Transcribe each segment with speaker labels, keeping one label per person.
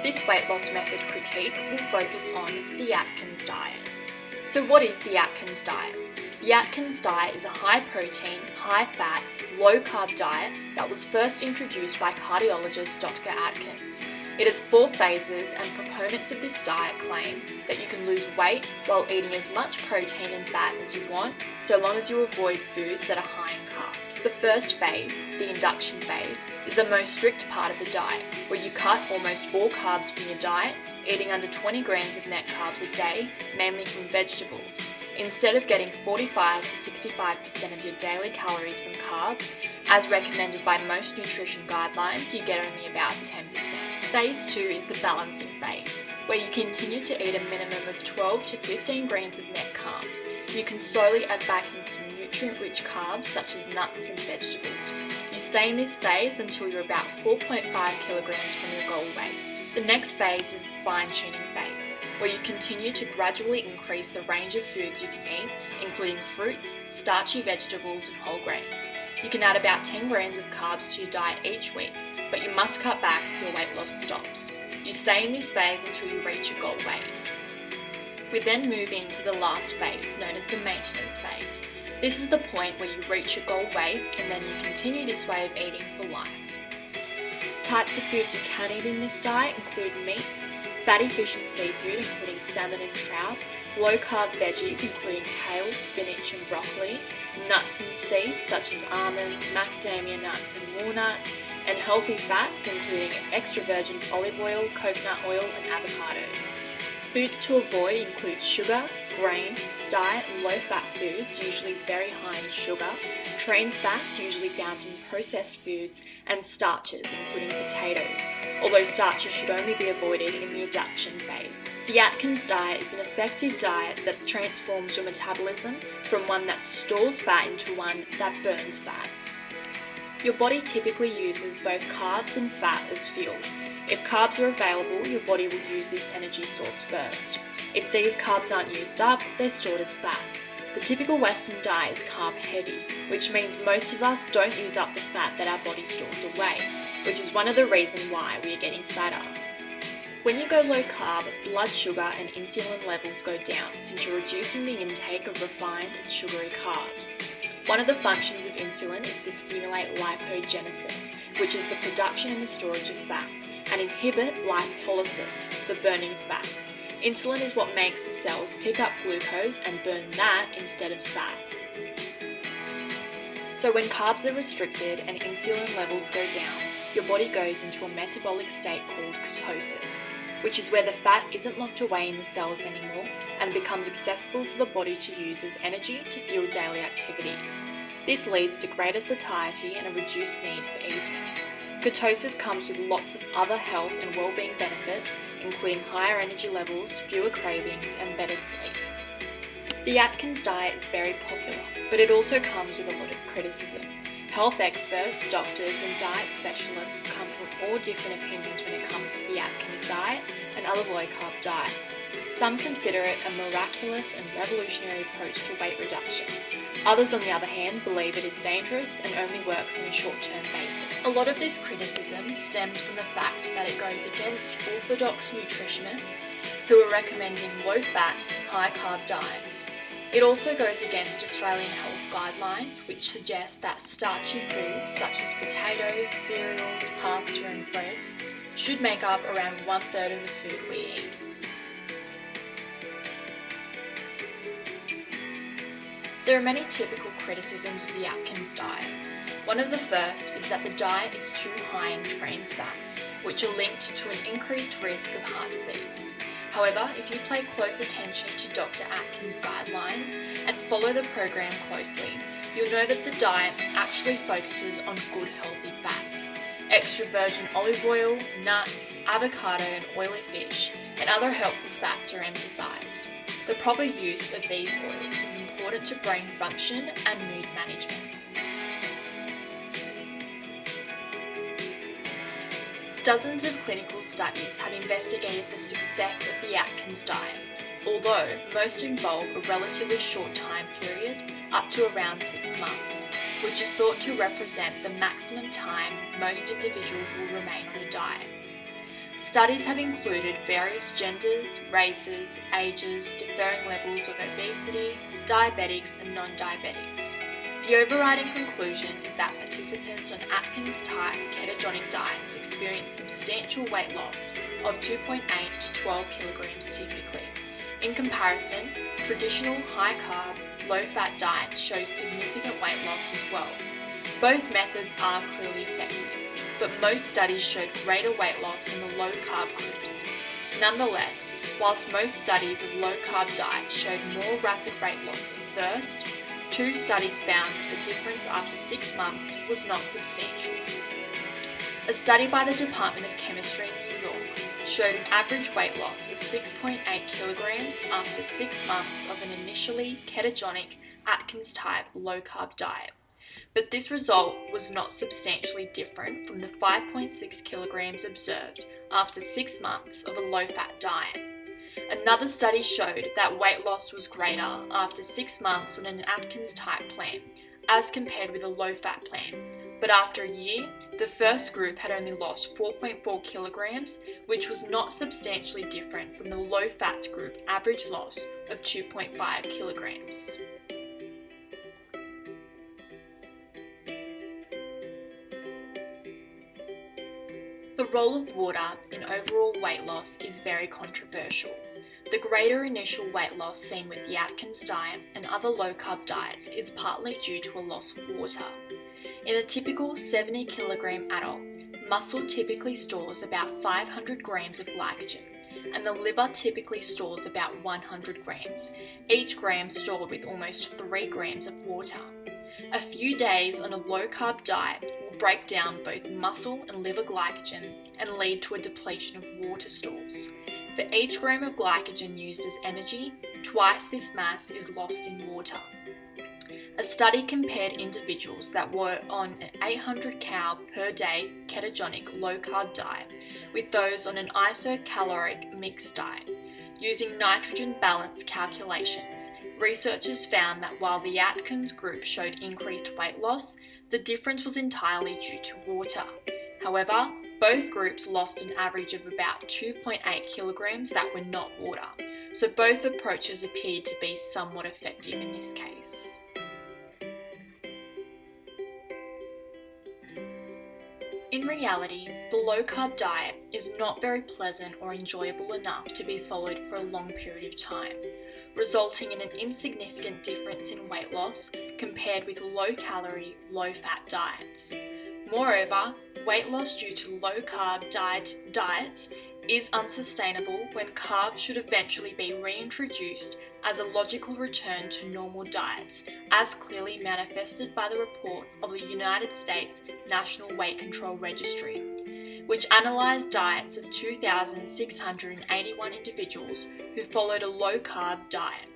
Speaker 1: This weight loss method critique will focus on the Atkins diet. So what is the Atkins diet? The Atkins diet is a high protein, high fat, low carb diet that was first introduced by cardiologist Dr. Atkins. It has 4 phases, and proponents of this diet claim that you can lose weight while eating as much protein and fat as you want, so long as you avoid foods that are high in carbs. The first phase, the induction phase, is the most strict part of the diet, where you cut almost all carbs from your diet, eating under 20 grams of net carbs a day, mainly from vegetables. Instead of getting 45 to 65% of your daily calories from carbs, as recommended by most nutrition guidelines, you get only about 10%. Phase 2 is the balancing phase, where you continue to eat a minimum of 12 to 15 grams of net carbs. You can slowly add back in some nutrient-rich carbs such as nuts and vegetables. You stay in this phase until you're about 4.5 kilograms from your goal weight. The next phase is the fine-tuning phase, where you continue to gradually increase the range of foods you can eat, including fruits, starchy vegetables, and whole grains. You can add about 10 grams of carbs to your diet each week, but you must cut back if your weight loss stops. You stay in this phase until you reach your goal weight. We then move into the last phase, known as the maintenance phase. This is the point where you reach your goal weight, and then you continue this way of eating for life. Types of foods you can eat in this diet include meats, fatty fish and seafood including salmon and trout, low-carb veggies including kale, spinach and broccoli, nuts and seeds such as almonds, macadamia nuts and walnuts, and healthy fats including extra virgin olive oil, coconut oil and avocados. Foods to avoid include sugar, grains, diet and low-fat foods, usually very high in sugar, trans fats, usually found in processed foods, and starches, including potatoes, although starches should only be avoided in the induction phase. The Atkins diet is an effective diet that transforms your metabolism from one that stores fat into one that burns fat. Your body typically uses both carbs and fat as fuel. If carbs are available, your body will use this energy source first. If these carbs aren't used up, they're stored as fat. The typical Western diet is carb heavy, which means most of us don't use up the fat that our body stores away, which is one of the reasons why we are getting fatter. When you go low carb, blood sugar and insulin levels go down since you're reducing the intake of refined and sugary carbs. One of the functions of insulin is to stimulate lipogenesis, which is the production and the storage of fat, and inhibit lipolysis, the burning of fat. Insulin is what makes the cells pick up glucose and burn that instead of fat. So when carbs are restricted and insulin levels go down, your body goes into a metabolic state called ketosis, which is where the fat isn't locked away in the cells anymore and becomes accessible for the body to use as energy to fuel daily activities. This leads to greater satiety and a reduced need for eating. Ketosis comes with lots of other health and well-being benefits, including higher energy levels, fewer cravings, and better sleep. The Atkins diet is very popular, but it also comes with a lot of criticism. Health experts, doctors, and diet specialists come from all different opinions when it comes to the Atkins diet and other low-carb diets. Some consider it a miraculous and revolutionary approach to weight reduction. Others, on the other hand, believe it is dangerous and only works on a short-term basis. A lot of this criticism stems from the fact that it goes against orthodox nutritionists who are recommending low-fat, high-carb diets. It also goes against Australian health guidelines, which suggest that starchy foods such as potatoes, cereals, pasta and breads should make up around 1/3 of the food we eat. There are many typical criticisms of the Atkins diet. One of the first is that the diet is too high in trans fats, which are linked to an increased risk of heart disease. However, if you pay close attention to Dr. Atkins' guidelines and follow the program closely, you'll know that the diet actually focuses on good healthy fats. Extra virgin olive oil, nuts, avocado and oily fish, and other helpful fats are emphasised. The proper use of these oils is important to brain function and mood management. Dozens of clinical studies have investigated the success of the Atkins diet, although most involve a relatively short time period, up to around 6 months, which is thought to represent the maximum time most individuals will remain on a diet. Studies have included various genders, races, ages, differing levels of obesity, diabetics and non-diabetics. The overriding conclusion is that participants on Atkins type ketogenic diets experience substantial weight loss of 2.8 to 12 kilograms typically. In comparison, traditional high-carb, low-fat diets show significant weight loss as well. Both methods are clearly effective, but most studies showed greater weight loss in the low-carb groups. Nonetheless, whilst most studies of low-carb diets showed more rapid weight loss at first, 2 studies found that the difference after 6 months was not substantial. A study by the Department of Chemistry in New York showed an average weight loss of 6.8 kilograms after 6 months of an initially ketogenic Atkins-type low-carb diet. But this result was not substantially different from the 5.6 kilograms observed after 6 months of a low-fat diet. Another study showed that weight loss was greater after 6 months on an Atkins-type plan as compared with a low-fat plan. But after a year, the first group had only lost 4.4 kilograms, which was not substantially different from the low-fat group average loss of 2.5 kilograms. The role of water in overall weight loss is very controversial. The greater initial weight loss seen with the Atkins diet and other low-carb diets is partly due to a loss of water. In a typical 70 kilogram adult, muscle typically stores about 500 grams of glycogen, and the liver typically stores about 100 grams, each gram stored with almost 3 grams of water. A few days on a low-carb diet will break down both muscle and liver glycogen and lead to a depletion of water stores. For each gram of glycogen used as energy, twice this mass is lost in water. A study compared individuals that were on an 800 cal per day ketogenic low-carb diet with those on an isocaloric mixed diet. Using nitrogen balance calculations, researchers found that while the Atkins group showed increased weight loss, the difference was entirely due to water. However, both groups lost an average of about 2.8 kilograms that were not water, so both approaches appeared to be somewhat effective in this case. In reality, the low-carb diet is not very pleasant or enjoyable enough to be followed for a long period of time, resulting in an insignificant difference in weight loss compared with low-calorie, low-fat diets. Moreover, weight loss due to low-carb diets is unsustainable when carbs should eventually be reintroduced as a logical return to normal diets, as clearly manifested by the report of the United States National Weight Control Registry, which analysed diets of 2,681 individuals who followed a low-carb diet.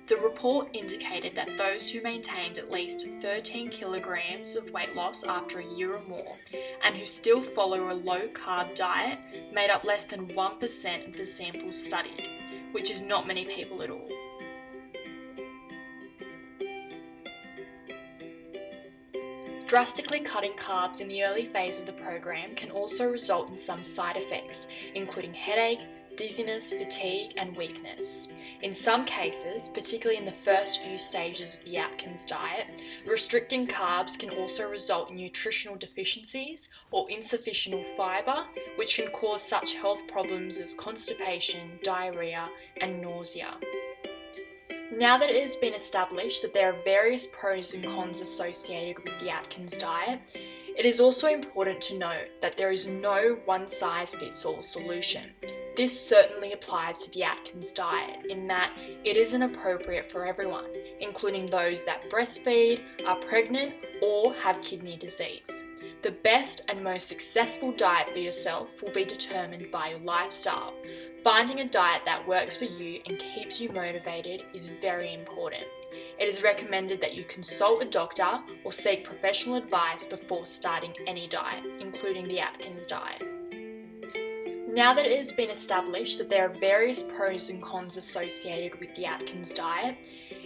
Speaker 1: The report indicated that those who maintained at least 13 kilograms of weight loss after a year or more, and who still follow a low-carb diet, made up less than 1% of the samples studied, which is not many people at all. Drastically cutting carbs in the early phase of the program can also result in some side effects, including headache, dizziness, fatigue, and weakness. In some cases, particularly in the first few stages of the Atkins diet, restricting carbs can also result in nutritional deficiencies or insufficient fibre, which can cause such health problems as constipation, diarrhea, and nausea. Now that it has been established that there are various pros and cons associated with the Atkins diet, it is also important to note that there is no one-size-fits-all solution. This certainly applies to the Atkins diet in that it isn't appropriate for everyone, including those that breastfeed, are pregnant, or have kidney disease. The best and most successful diet for yourself will be determined by your lifestyle. Finding a diet that works for you and keeps you motivated is very important. It is recommended that you consult a doctor or seek professional advice before starting any diet, including the Atkins diet. Now that it has been established that there are various pros and cons associated with the Atkins diet,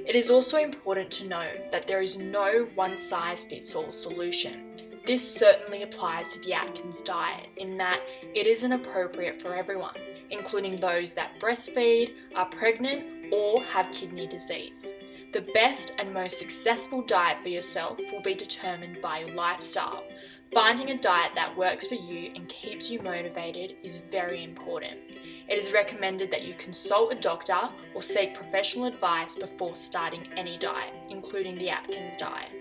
Speaker 1: it is also important to note that there is no one-size-fits-all solution. This certainly applies to the Atkins diet in that it isn't appropriate for everyone, including those that breastfeed, are pregnant, or have kidney disease. The best and most successful diet for yourself will be determined by your lifestyle. Finding a diet that works for you and keeps you motivated is very important. It is recommended that you consult a doctor or seek professional advice before starting any diet, including the Atkins diet.